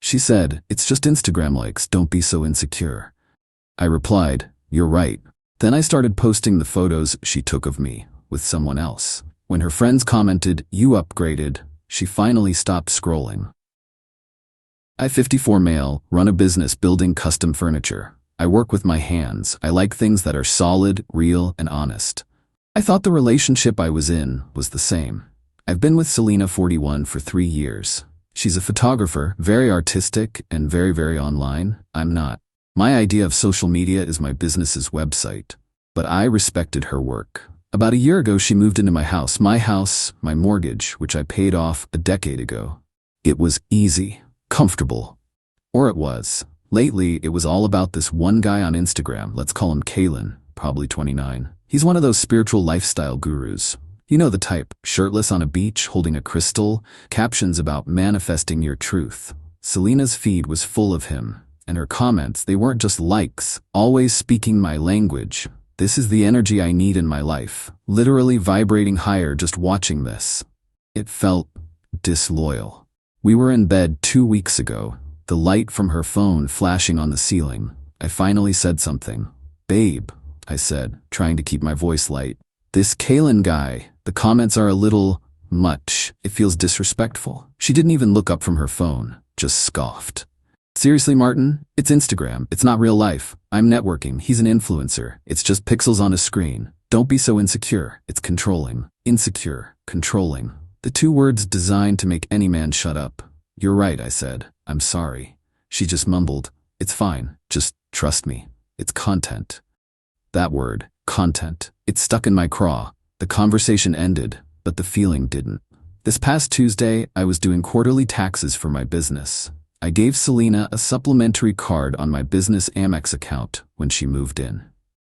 She said, "It's just Instagram likes, don't be so insecure." I replied, "You're right." Then I started posting the photos she took of me with someone else. When her friends commented, "You upgraded," she finally stopped scrolling. I, 54 male, run a business building custom furniture. I work with my hands. I like things that are solid, real, and honest. I thought the relationship I was in was the same. I've been with Selena, 41, for 3 years. She's a photographer, very artistic, and very online. I'm not. My idea of social media is my business's website. But I respected her work. About a year ago, she moved into my house, my mortgage, which I paid off a decade ago. It was easy, comfortable. Or it was. Lately, it was all about this one guy on Instagram, let's call him Qley, probably 29. He's one of those spiritual lifestyle gurus. You know the type, shirtless on a beach, holding a crystal, captions about manifesting your truth. Selena's feed was full of him, and her comments, they weren't just likes, always speaking my language. This is the energy I need in my life, literally vibrating higher just watching this. It felt disloyal. We were in bed 2 weeks ago, the light from her phone flashing on the ceiling. I finally said something. "Babe," I said, trying to keep my voice light. "This Qley guy, the comments are a little much. It feels disrespectful." She didn't even look up from her phone, just scoffed. "Seriously, Martin? It's Instagram. It's not real life. I'm networking. He's an influencer. It's just pixels on a screen. Don't be so insecure. It's controlling." Insecure, controlling. The 2 words designed to make any man shut up. "You're right," I said. "I'm sorry." She just mumbled, "It's fine. Just trust me. It's content." That word, content, it stuck in my craw. The conversation ended, but the feeling didn't. This past Tuesday, I was doing quarterly taxes for my business. I gave Selena a supplementary card on my business Amex account when she moved in.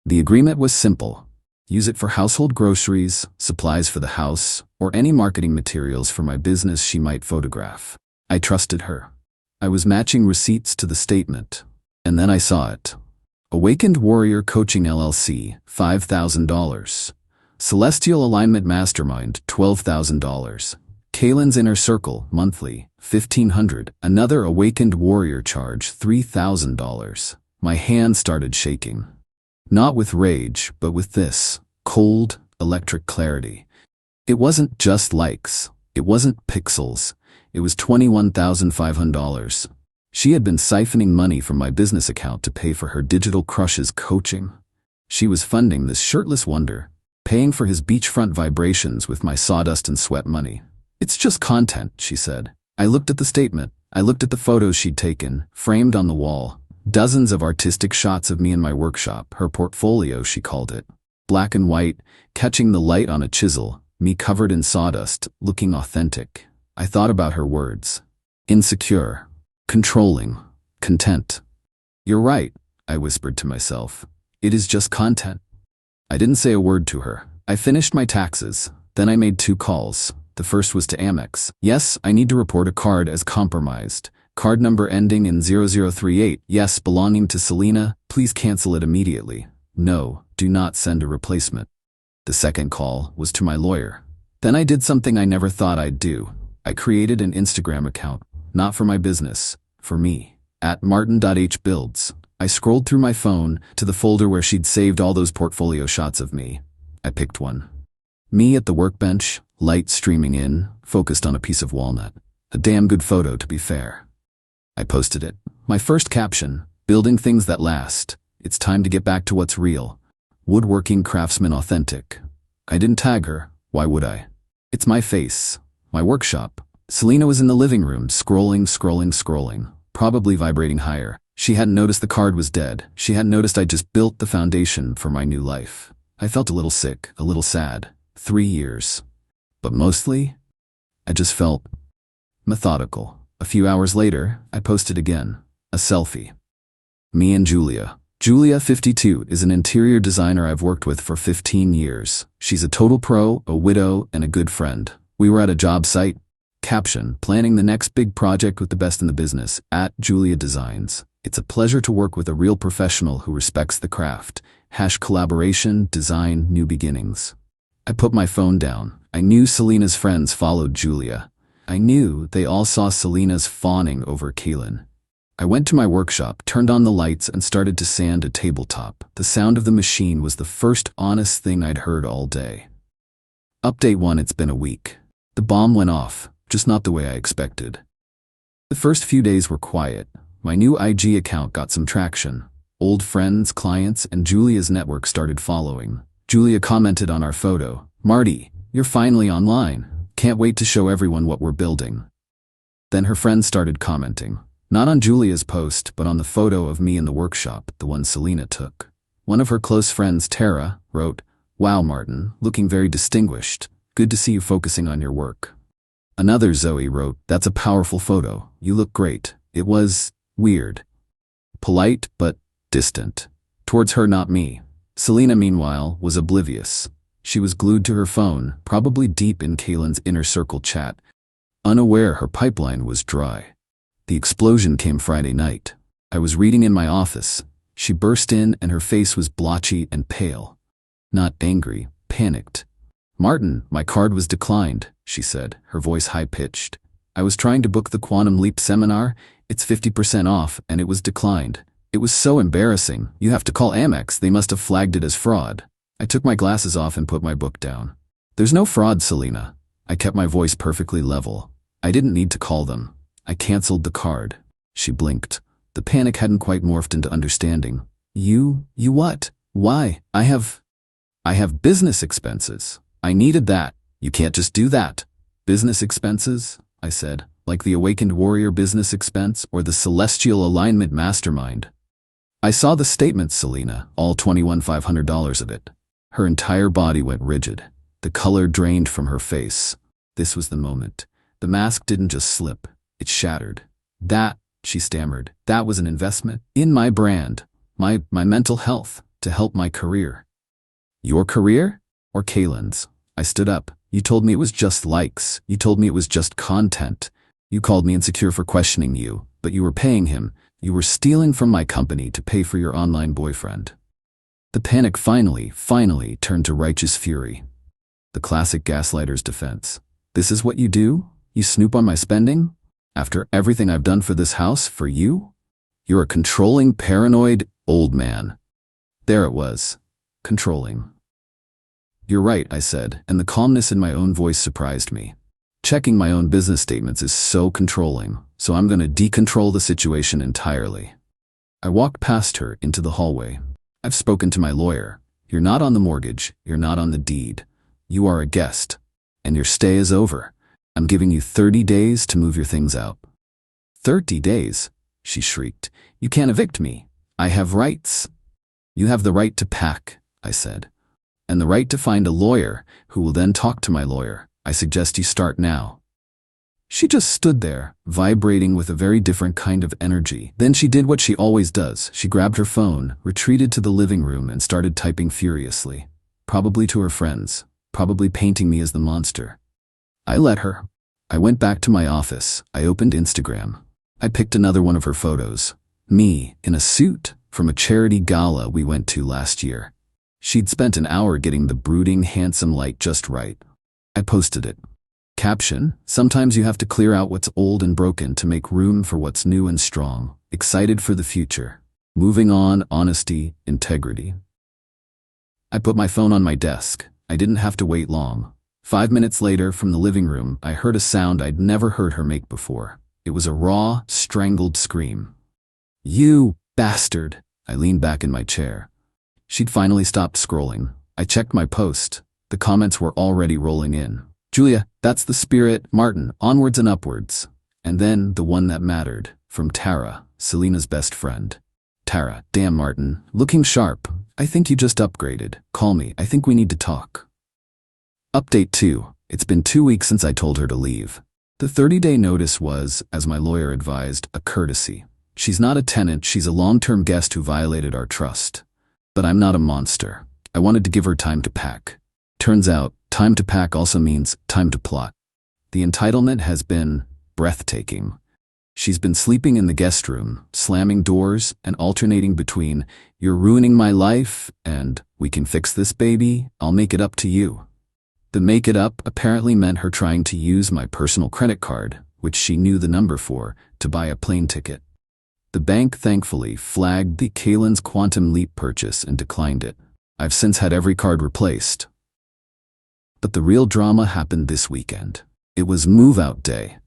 The agreement was simple. Use it for household groceries, supplies for the house, or any marketing materials for my business she might photograph. I trusted her. I was matching receipts to the statement. And then I saw it. Awakened Warrior Coaching LLC, $5,000. Celestial Alignment Mastermind, $12,000. Qley's Inner Circle, monthly, $1,500. Another Awakened Warrior charge, $3,000. My hand started shaking. Not with rage, but with this cold, electric clarity. It wasn't just likes. It wasn't pixels. It was $21,500. She had been siphoning money from my business account to pay for her digital crush's coaching. She was funding this shirtless wonder, paying for his beachfront vibrations with my sawdust and sweat money. "It's just content," she said. I looked at the statement. I looked at the photos she'd taken, framed on the wall. Dozens of artistic shots of me in my workshop, her portfolio, she called it. Black and white, catching the light on a chisel, me covered in sawdust, looking authentic. I thought about her words. Insecure. Controlling. Content. "You're right," I whispered to myself. "It is just content." I didn't say a word to her. I finished my taxes. Then I made 2 calls. The first was to Amex. "Yes, I need to report a card as compromised. Card number ending in 0038. Yes, belonging to Selena. Please cancel it immediately. No, do not send a replacement." The second call was to my lawyer. Then I did something I never thought I'd do. I created an Instagram account, not for my business, for me, at martin.hbuilds. I scrolled through my phone to the folder where she'd saved all those portfolio shots of me. I picked one. Me at the workbench, light streaming in, focused on a piece of walnut. A damn good photo, to be fair. I posted it. My first caption, "Building things that last. It's time to get back to what's real. Woodworking craftsman authentic." I didn't tag her. Why would I? It's my face. My workshop. Selena was in the living room, scrolling, probably vibrating higher. She hadn't noticed the card was dead. She hadn't noticed I just built the foundation for my new life. I felt a little sick, a little sad. 3 years. But mostly, I just felt methodical. A few hours later, I posted again. A selfie. Me and Julia. Julia, 52, is an interior designer I've worked with for 15 years. She's a total pro, a widow, and a good friend. We were at a job site. Caption, "Planning the next big project with the best in the business, at Julia Designs. It's a pleasure to work with a real professional who respects the craft. #collaboration, design, new beginnings." I put my phone down. I knew Selena's friends followed Julia. I knew they all saw Selena's fawning over Kaylin. I went to my workshop, turned on the lights, and started to sand a tabletop. The sound of the machine was the first honest thing I'd heard all day. Update 1. It's been a week. The bomb went off, just not the way I expected. The first few days were quiet. My new IG account got some traction. Old friends, clients, and Julia's network started following. Julia commented on our photo. "Marty, you're finally online. Can't wait to show everyone what we're building." Then her friends started commenting. Not on Julia's post, but on the photo of me in the workshop, the one Selena took. One of her close friends, Tara, wrote, "Wow, Martin, looking very distinguished. Good to see you focusing on your work." Another, Zoe, wrote, "That's a powerful photo. You look great." It was weird. Polite, but distant. Towards her, not me. Selena, meanwhile, was oblivious. She was glued to her phone, probably deep in Kaylin's inner circle chat, unaware her pipeline was dry. The explosion came Friday night. I was reading in my office. She burst in and her face was blotchy and pale. Not angry, panicked. "Martin, my card was declined," she said, her voice high-pitched. "I was trying to book the Quantum Leap seminar. It's 50% off, and it was declined. It was so embarrassing. You have to call Amex. They must have flagged it as fraud." I took my glasses off and put my book down. "There's no fraud, Selena." I kept my voice perfectly level. "I didn't need to call them. I canceled the card." She blinked. The panic hadn't quite morphed into understanding. You what? Why? I have business expenses. I needed that. You can't just do that." "Business expenses?" I said, like the awakened warrior business expense or the celestial alignment mastermind. "I saw the statement, Selena, all $21,500 of it." Her entire body went rigid. The color drained from her face. This was the moment. The mask didn't just slip. It shattered. "That," she stammered, "that was an investment in my brand, my mental health, to help my career." "Your career? Or Kaylin's?" I stood up. "You told me it was just likes. You told me it was just content. You called me insecure for questioning you, but you were paying him. You were stealing from my company to pay for your online boyfriend." The panic finally turned to righteous fury. The classic gaslighter's defense. "This is what you do? You snoop on my spending? After everything I've done for this house, for you? You're a controlling, paranoid, old man." There it was. Controlling. "You're right," I said, and the calmness in my own voice surprised me. Checking my own business statements is so controlling, so I'm going to decontrol the situation entirely. I walked past her into the hallway. "I've spoken to my lawyer. You're not on the mortgage. You're not on the deed. You are a guest, and your stay is over. I'm giving you 30 days to move your things out." "30 days?" she shrieked. "You can't evict me. I have rights." "You have the right to pack," I said, "and the right to find a lawyer who will then talk to my lawyer. I suggest you start now." She just stood there, vibrating with a very different kind of energy. Then she did what she always does. She grabbed her phone, retreated to the living room, and started typing furiously. Probably to her friends, probably painting me as the monster. I let her. I went back to my office. I opened Instagram. I picked another one of her photos. Me, in a suit, from a charity gala we went to last year. She'd spent an hour getting the brooding, handsome light just right. I posted it. Caption: "Sometimes you have to clear out what's old and broken to make room for what's new and strong. Excited for the future. Moving on, honesty, integrity." I put my phone on my desk. I didn't have to wait long. 5 minutes later, from the living room, I heard a sound I'd never heard her make before. It was a raw, strangled scream. "You bastard!" I leaned back in my chair. She'd finally stopped scrolling. I checked my post. The comments were already rolling in. "Julia, that's the spirit. Martin, onwards and upwards." And then the one that mattered, from Tara, Selena's best friend. "Tara, damn Martin, looking sharp. I think you just upgraded. Call me. I think we need to talk." Update 2. It's been 2 weeks since I told her to leave. The 30-day notice was, as my lawyer advised, a courtesy. She's not a tenant, she's a long-term guest who violated our trust. But I'm not a monster. I wanted to give her time to pack. Turns out, time to pack also means time to plot. The entitlement has been breathtaking. She's been sleeping in the guest room, slamming doors and alternating between, "You're ruining my life," and "We can fix this, baby. I'll make it up to you." The make it up apparently meant her trying to use my personal credit card, which she knew the number for, to buy a plane ticket. The bank thankfully flagged the Qley's Quantum Leap purchase and declined it. I've since had every card replaced. But the real drama happened this weekend. It was move-out day.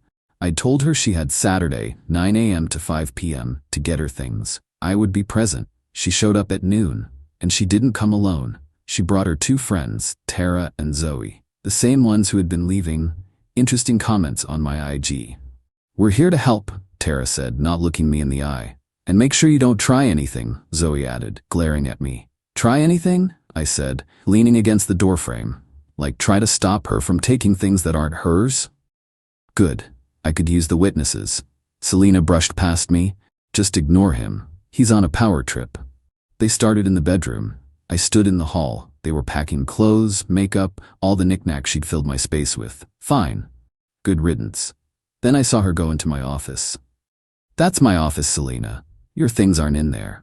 I told her she had Saturday, 9 a.m. to 5 p.m. to get her things. I would be present. She showed up at noon, and she didn't come alone. She brought her 2 friends, Tara and Zoe, the same ones who had been leaving interesting comments on my IG. "We're here to help," Tara said, not looking me in the eye. "And make sure you don't try anything," Zoe added, glaring at me. "Try anything?" I said, leaning against the doorframe. "Like try to stop her from taking things that aren't hers?" "Good. I could use the witnesses." Selena brushed past me. "Just ignore him. He's on a power trip." They started in the bedroom. I stood in the hall. They were packing clothes, makeup, all the knickknacks she'd filled my space with. Fine. Good riddance. Then I saw her go into my office. "That's my office, Selena. Your things aren't in there."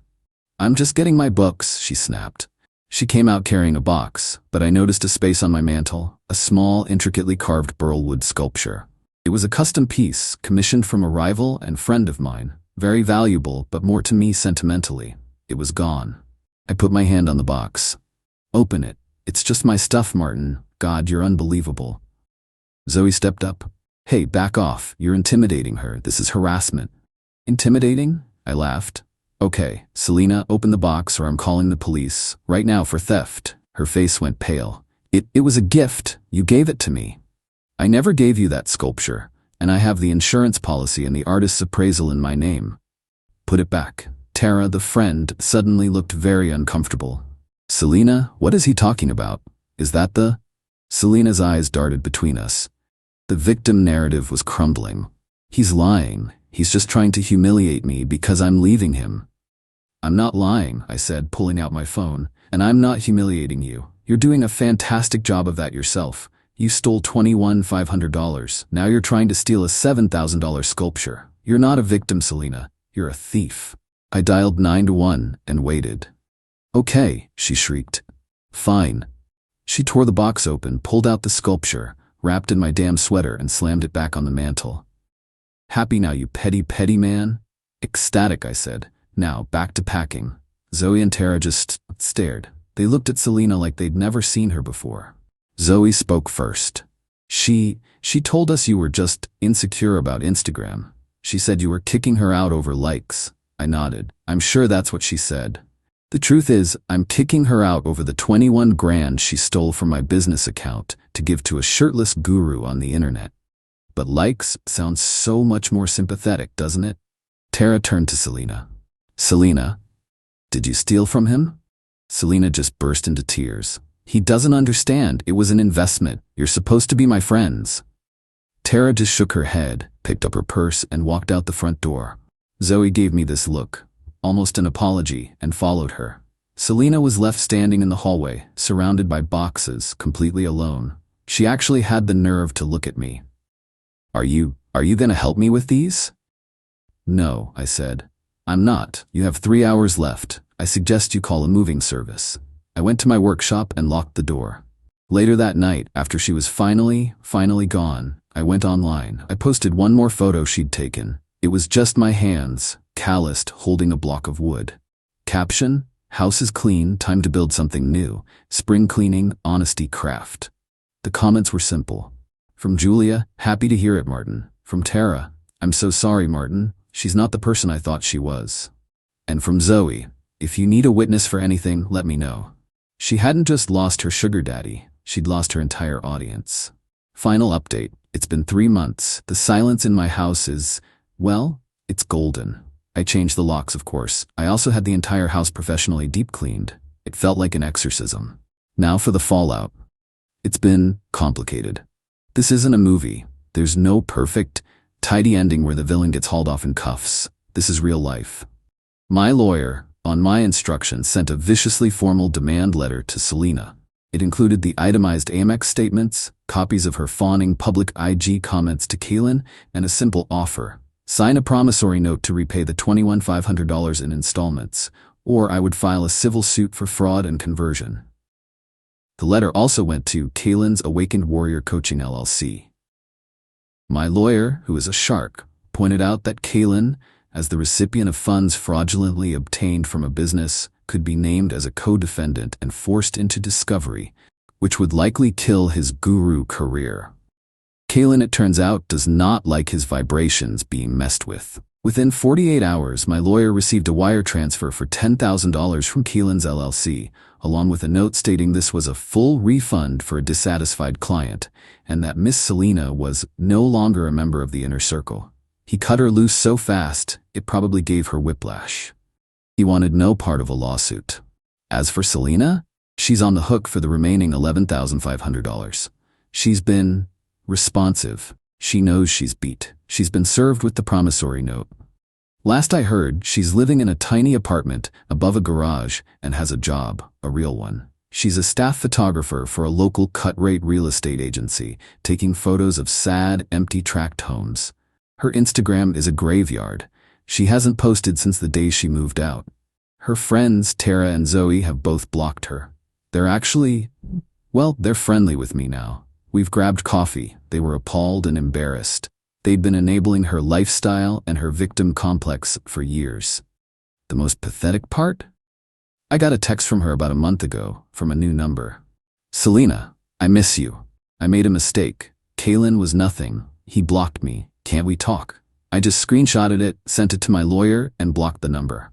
"I'm just getting my books," she snapped. She came out carrying a box, but I noticed a space on my mantel, a small, intricately carved burlwood sculpture. It was a custom piece, commissioned from a rival and friend of mine. Very valuable, but more to me sentimentally. It was gone. I put my hand on the box. "Open it. It's just my stuff, Martin. God, you're unbelievable." Zoe stepped up. "Hey, back off. You're intimidating her. This is harassment." "Intimidating?" I laughed. "Okay, Selena, open the box or I'm calling the police. Right now for theft." Her face went pale. It was a gift. You gave it to me." "I never gave you that sculpture, and I have the insurance policy and the artist's appraisal in my name." "Put it back." Tara, the friend, suddenly looked very uncomfortable. "Selena, what is he talking about? Is that the—" Selena's eyes darted between us. The victim narrative was crumbling. "He's lying. He's just trying to humiliate me because I'm leaving him." "I'm not lying," I said, pulling out my phone. "And I'm not humiliating you. You're doing a fantastic job of that yourself. You stole $21,500. Now you're trying to steal a $7,000 sculpture. You're not a victim, Selena. You're a thief." I dialed 911 and waited. "Okay," she shrieked. "Fine." She tore the box open, pulled out the sculpture, wrapped in my damn sweater, and slammed it back on the mantel. "Happy now, you petty man?" "Ecstatic," I said. "Now, back to packing." Zoe and Tara just stared. They looked at Selena like they'd never seen her before. Zoe spoke first. She told us you were just insecure about Instagram. She said you were kicking her out over likes." I nodded. "I'm sure that's what she said. The truth is, I'm kicking her out over the 21 grand she stole from my business account to give to a shirtless guru on the internet." "But likes sounds so much more sympathetic, doesn't it?" Tara turned to Selena. "Selena, did you steal from him?" Selena just burst into tears. "He doesn't understand. It was an investment. You're supposed to be my friends." Tara just shook her head, picked up her purse, and walked out the front door. Zoe gave me this look, almost an apology, and followed her. Selena was left standing in the hallway, surrounded by boxes, completely alone. She actually had the nerve to look at me. Are you gonna help me with these?" "No," I said. "I'm not. You have 3 hours left. I suggest you call a moving service." I went to my workshop and locked the door. Later that night, after she was finally gone, I went online. I posted one more photo she'd taken. It was just my hands, calloused, holding a block of wood. Caption: "House is clean, time to build something new. Spring cleaning, honesty craft." The comments were simple. From Julia, "Happy to hear it, Martin." From Tara, "I'm so sorry, Martin. She's not the person I thought she was." And from Zoe, "If you need a witness for anything, let me know." She hadn't just lost her sugar daddy, she'd lost her entire audience. Final update: it's been 3 months. The silence in my house is, well, it's golden. I changed the locks, of course. I also had the entire house professionally deep cleaned. It felt like an exorcism. Now for the fallout. It's been complicated. This isn't a movie. There's no perfect, tidy ending where the villain gets hauled off in cuffs. This is real life. My lawyer, on my instructions, sent a viciously formal demand letter to Selena. It included the itemized Amex statements, copies of her fawning public IG comments to Qley, and a simple offer. Sign a promissory note to repay the $21,500 in installments, or I would file a civil suit for fraud and conversion. The letter also went to Kaylin's Awakened Warrior Coaching LLC. My lawyer, who is a shark, pointed out that Qley, as the recipient of funds fraudulently obtained from a business, could be named as a co-defendant and forced into discovery, which would likely kill his guru career. Qley, it turns out, does not like his vibrations being messed with. Within 48 hours, my lawyer received a wire transfer for $10,000 from Qley's LLC, along with a note stating this was a full refund for a dissatisfied client, and that Miss Selena was no longer a member of the inner circle. He cut her loose so fast, it probably gave her whiplash. He wanted no part of a lawsuit. As for Selena, she's on the hook for the remaining $11,500. She's been responsive. She knows she's beat. She's been served with the promissory note. Last I heard, she's living in a tiny apartment above a garage and has a job, a real one. She's a staff photographer for a local cut-rate real estate agency, taking photos of sad, empty tract homes. Her Instagram is a graveyard. She hasn't posted since the day she moved out. Her friends, Tara and Zoe, have both blocked her. They're friendly with me now. We've grabbed coffee. They were appalled and embarrassed. They'd been enabling her lifestyle and her victim complex for years. The most pathetic part? I got a text from her about a month ago, from a new number. Selena, I miss you. I made a mistake. Qley was nothing. He blocked me. Can't we talk? I just screenshotted it, sent it to my lawyer, and blocked the number.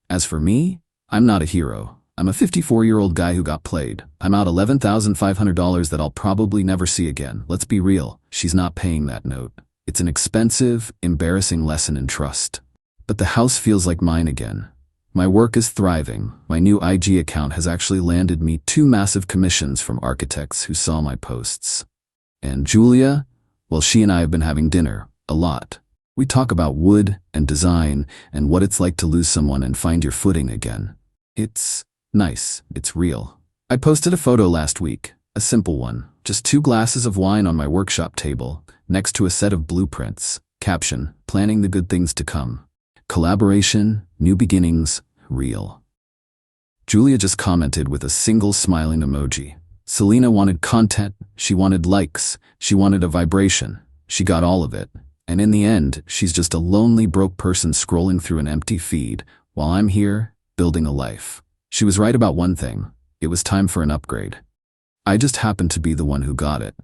As for me, I'm not a hero. I'm a 54-year-old guy who got played. I'm out $11,500 that I'll probably never see again. Let's be real, she's not paying that note. It's an expensive, embarrassing lesson in trust. But the house feels like mine again. My work is thriving. My new IG account has actually landed me 2 massive commissions from architects who saw my posts. And Julia, well, she and I have been having dinner. A lot. We talk about wood and design and what it's like to lose someone and find your footing again. It's nice. It's real. I posted a photo last week, a simple one, just 2 glasses of wine on my workshop table, next to a set of blueprints. Caption, planning the good things to come. Collaboration, new beginnings, real. Julia just commented with a single smiling emoji. Selena wanted content, she wanted likes, she wanted a vibration. She got all of it. And in the end, she's just a lonely, broke person scrolling through an empty feed, while I'm here, building a life. She was right about one thing. It was time for an upgrade. I just happened to be the one who got it.